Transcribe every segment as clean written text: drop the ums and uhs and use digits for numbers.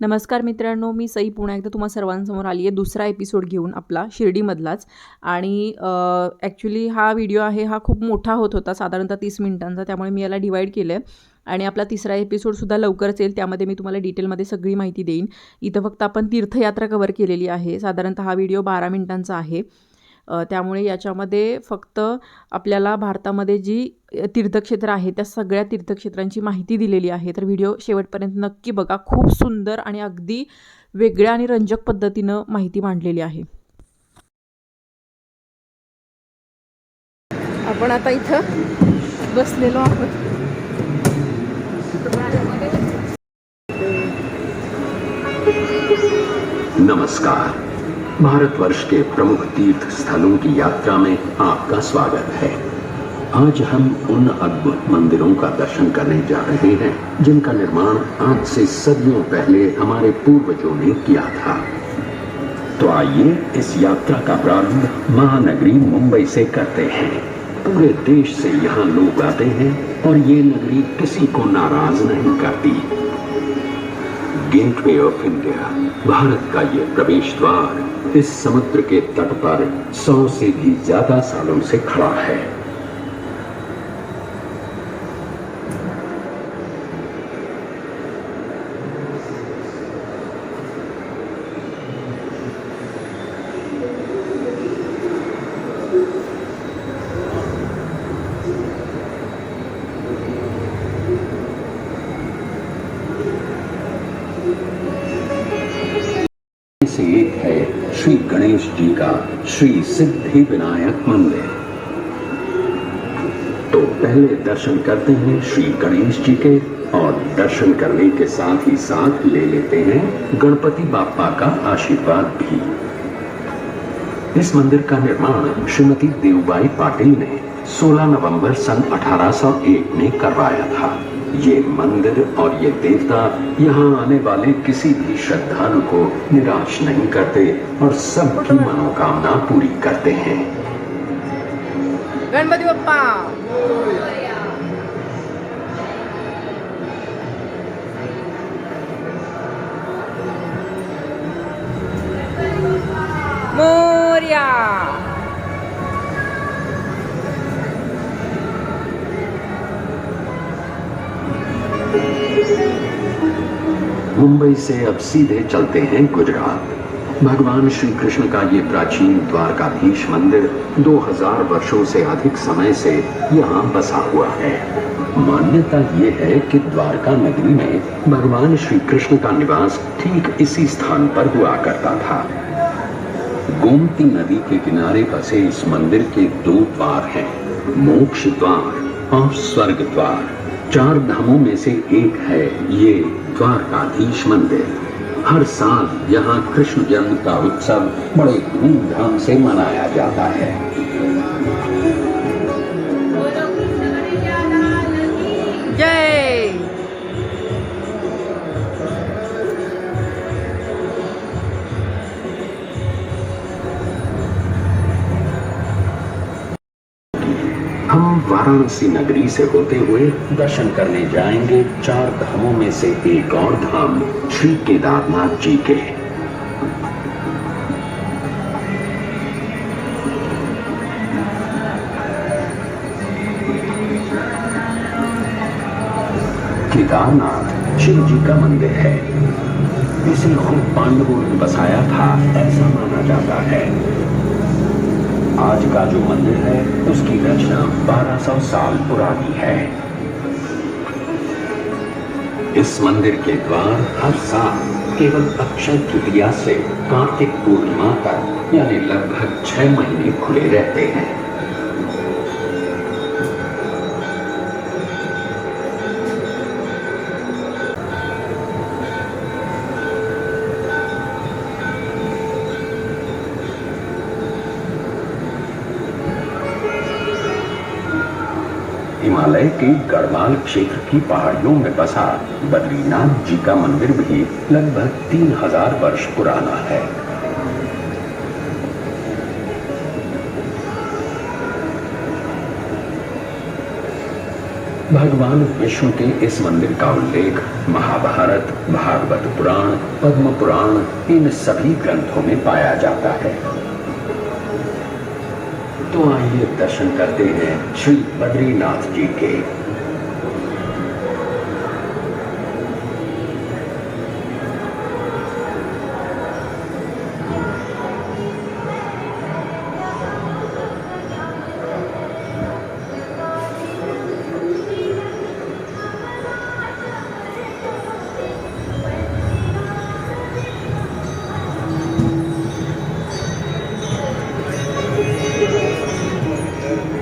नमस्कार मित्रांनो, मी सई पुन्हा एकदा तुम्हा सर्वांसमोर आली आहे दुसरा एपिसोड घेऊन आपला शिर्डीमधलाच. आणि ॲक्च्युली हा व्हिडिओ आहे, हा खूप मोठा होत होता, साधारणतः 30 मिनिटांचा. त्यामुळे मी याला डिवाईड केलं आहे आणि आपला तिसरा एपिसोडसुद्धा लवकरच येईल. त्यामध्ये मी तुम्हाला डिटेलमध्ये सगळी माहिती देईन. इथं फक्त आपण तीर्थयात्रा कवर केलेली आहे. साधारणतः हा व्हिडिओ 12 मिनिटांचा आहे. त्यामुळे याच्यामध्ये फक्त आपल्याला भारतामध्ये जी तीर्थक्षेत्र आहे त्या सगळ्या तीर्थक्षेत्रांची माहिती दिलेली आहे. तर व्हिडिओ शेवटपर्यंत नक्की बघा. खूप सुंदर आणि अगदी वेगळ्या आणि रंजक पद्धतीनं माहिती मांडलेली आहे. आपण आता इथं बसलेलो आहोत. नमस्कार। भारतवर्ष के प्रमुख तीर्थ स्थलों की यात्रा में आपका स्वागत है। आज हम उन अद्भुत मंदिरों का दर्शन करने जा रहे हैं जिनका निर्माण आज से सदियों पहले हमारे पूर्वजों ने किया था। तो आइए इस यात्रा का प्रारंभ महानगरी मुंबई से करते हैं। पूरे देश से यहाँ लोग आते हैं और ये नगरी किसी को नाराज नहीं करती। गेटवे ऑफ इंडिया, भारत का ये प्रवेश द्वार इस समुद्र के तट पर 100 से भी ज्यादा सालों से खड़ा है। से एक है श्री गणेश जी का श्री सिद्धि विनायक मंदिर। तो पहले दर्शन करते हैं श्री गणेश जी के और दर्शन करने के साथ ही साथ ले लेते हैं गणपति बाप्पा का आशीर्वाद भी। इस मंदिर का निर्माण श्रीमती देवबाई पाटिल ने 16 नवंबर सन 1801 में करवाया था। ये मंदिर और ये देवता यहाँ आने वाले किसी भी श्रद्धालु को निराश नहीं करते और सबकी मनोकामना पूरी करते हैं। गणपति बप्पा मोरया। मुंबई से अब सीधे चलते हैं गुजरात। भगवान श्री कृष्ण का ये प्राचीन द्वारकाधीश मंदिर 2000 वर्षों से अधिक समय से यहाँ बसा हुआ है। मान्यता ये है कि द्वारका नगरी में भगवान श्री कृष्ण का निवास ठीक इसी स्थान पर हुआ करता था। गोमती नदी के किनारे बसे इस मंदिर के 2 द्वार हैं, मोक्ष द्वार और स्वर्ग द्वार। 4 धामों में से एक है ये द्वारकाधीश मंदिर। हर साल यहाँ कृष्ण जन्म का उत्सव बड़े धूमधाम से मनाया जाता है। जय। हम वाराणसी नगरी से होते हुए दर्शन करने जाएंगे 4 धामों में से एक और धाम श्री केदारनाथ जी के। केदारनाथ शिव जी का मंदिर है। इसे खुद पांडवों ने बसाया था ऐसा माना जाता है। आज का जो मंदिर है उसकी रचना 1200 साल पुरानी है। इस मंदिर के द्वार हर साल केवल अक्षय तृतीया से कार्तिक पूर्णिमा तक यानी लगभग 6 महीने खुले रहते हैं। हिमालय के गढ़वाल क्षेत्र की पहाड़ियों में बसा बद्रीनाथ जी का मंदिर भी लगभग 3000 वर्ष पुराना है। भगवान विष्णु के इस मंदिर का उल्लेख महाभारत, भागवत पुराण, पद्म पुराण इन सभी ग्रंथों में पाया जाता है। तो आइए दर्शन करते हैं श्री बद्रीनाथ जी के।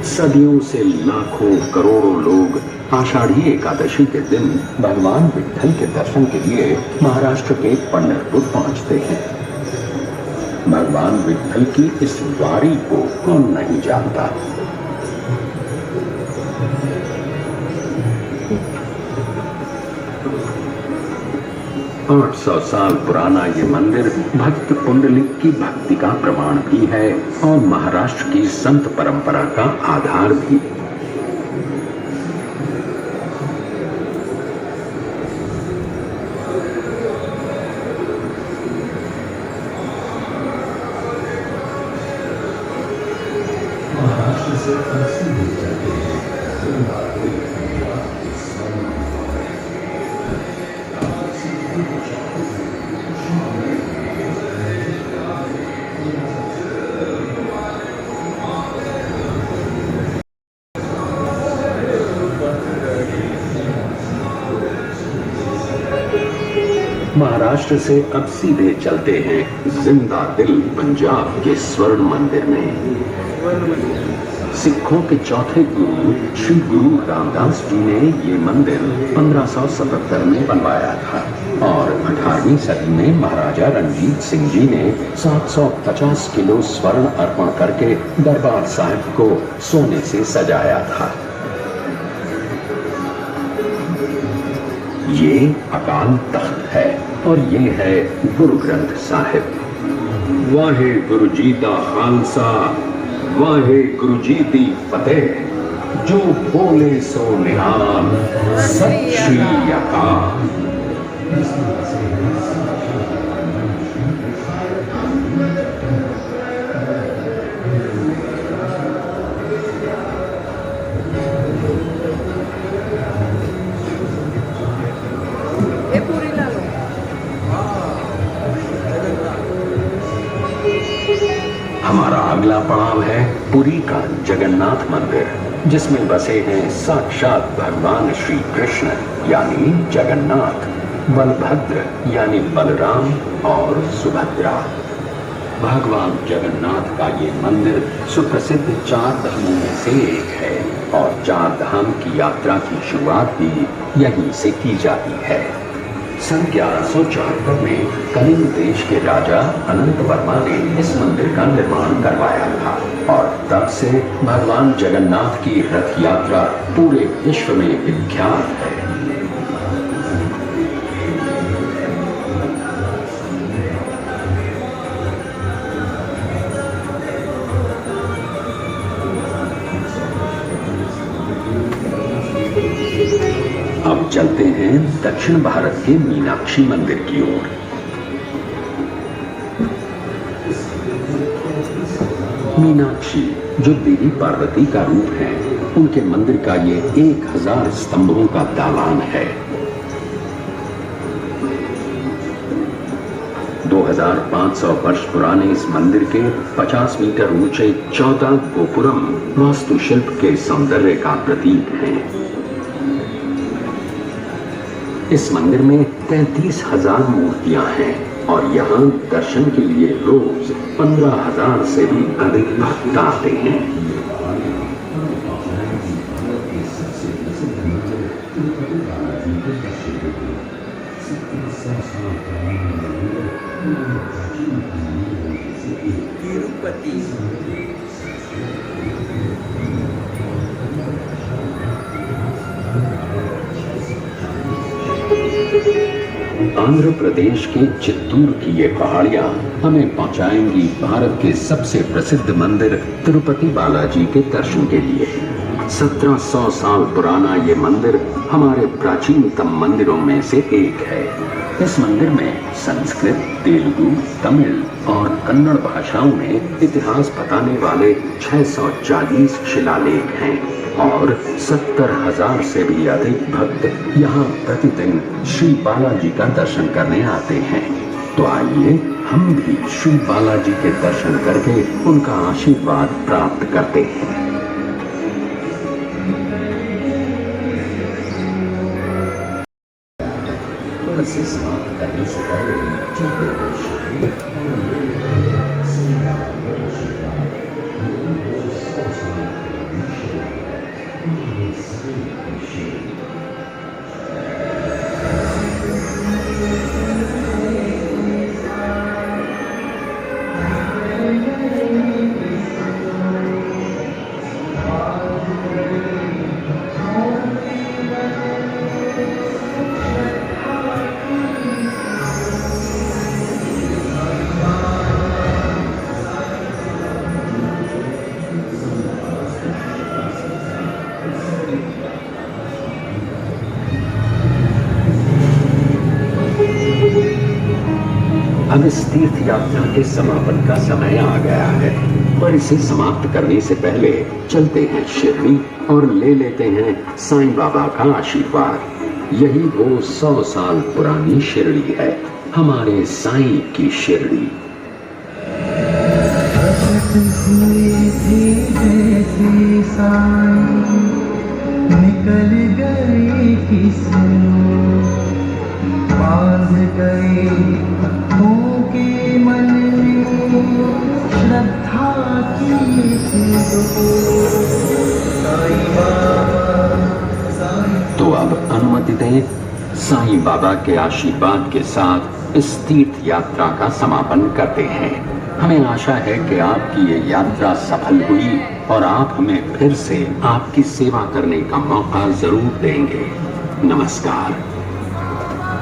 सदियों से लाखों करोड़ों लोग आषाढ़ी एकादशी के दिन भगवान विट्ठल के दर्शन के लिए महाराष्ट्र के पंढरपुर पहुंचते हैं। भगवान विट्ठल की इस वारी को कौन नहीं जानता। आठ 800 साल पुराना ये मंदिर भक्त पुंडलिक की भक्ति का प्रमाण भी है और महाराष्ट्र की संत परंपरा का आधार भी। महाराष्ट्र से महाराष्ट्र से अब सीधे चलते हैं जिंदा दिल पंजाब के स्वर्ण मंदिर में। सिखों के चौथे गुरु श्री गुरु रामदास जी ने ये मंदिर 1577 में बनवाया था और 18वीं सदी में महाराजा रणजीत सिंह जी ने 750 किलो स्वर्ण अर्पण करके दरबार साहिब को सोने से सजाया था। ये अकाल तख्त है और ये है गुरु ग्रंथ साहिब। वाहे गुरु जी दा खालसा, वाहे गुरु जी दी फतेह, जो बोले सो निहाल, सत श्री अकाल। हमारा अगला पड़ाव है पुरी का जगन्नाथ मंदिर, जिसमें बसे हैं साक्षात भगवान श्री कृष्ण यानी जगन्नाथ, बलभद्र यानी बलराम और सुभद्रा। भगवान जगन्नाथ का ये मंदिर सुप्रसिद्ध 4 धामों में से एक है और 4 धाम की यात्रा की शुरुआत भी यहीं से की जाती है। सन 1174 में कलिंग देश के राजा अनंत वर्मा ने इस मंदिर का निर्माण करवाया था और तब से भगवान जगन्नाथ की रथ यात्रा पूरे विश्व में विख्यात है। अब चलते हैं दक्षिण भारत के मीनाक्षी मंदिर की ओर। मीनाक्षी जो देवी पार्वती का रूप है, उनके मंदिर का ये 1000 स्तंभों का दालान है। 2500 वर्ष पुराने इस मंदिर के 50 मीटर ऊंचे 14 गोपुरम वास्तुशिल्प के सौंदर्य का प्रतीक हैं। इस मंदिर में 33,000 मूर्तियां हैं और यहाँ दर्शन के लिए रोज 15,000 से भी अधिक भक्त आते हैं। आंध्र प्रदेश के चित्तूर की ये पहाड़ियां हमें पहुंचाएंगी भारत के सबसे प्रसिद्ध मंदिर तिरुपति बालाजी के दर्शन के लिए। 1700 साल पुराना ये मंदिर हमारे प्राचीनतम मंदिरों में से एक है। इस मंदिर में संस्कृत, तेलुगु, तमिल और कन्नड़ भाषाओं में इतिहास बताने वाले 640 शिलालेख हैं और 70,000 से भी अधिक भक्त यहाँ प्रतिदिन श्री बालाजी का दर्शन करने आते हैं। तो आइए हम भी श्री बालाजी के दर्शन करके उनका आशीर्वाद प्राप्त करते हैं। तुलसी समाप्त करने से पहले चलते अब इस तीर्थ यात्रा के समापन का समय आ गया है, पर इसे समाप्त करने से पहले चलते हैं शिरडी और ले लेते हैं साईं बाबा का आशीर्वाद। यही वो 100 साल पुरानी शिरडी है, हमारे साईं की शिरडी। निकल गए किसने बांध गए के मन में श्रद्धा की तो अब अनुमति दें, साईं बाबा के आशीर्वाद के साथ इस तीर्थ यात्रा का समापन करते हैं। हमें आशा है कि आपकी ये यात्रा सफल हुई और आप हमें फिर से आपकी सेवा करने का मौका जरूर देंगे। नमस्कार।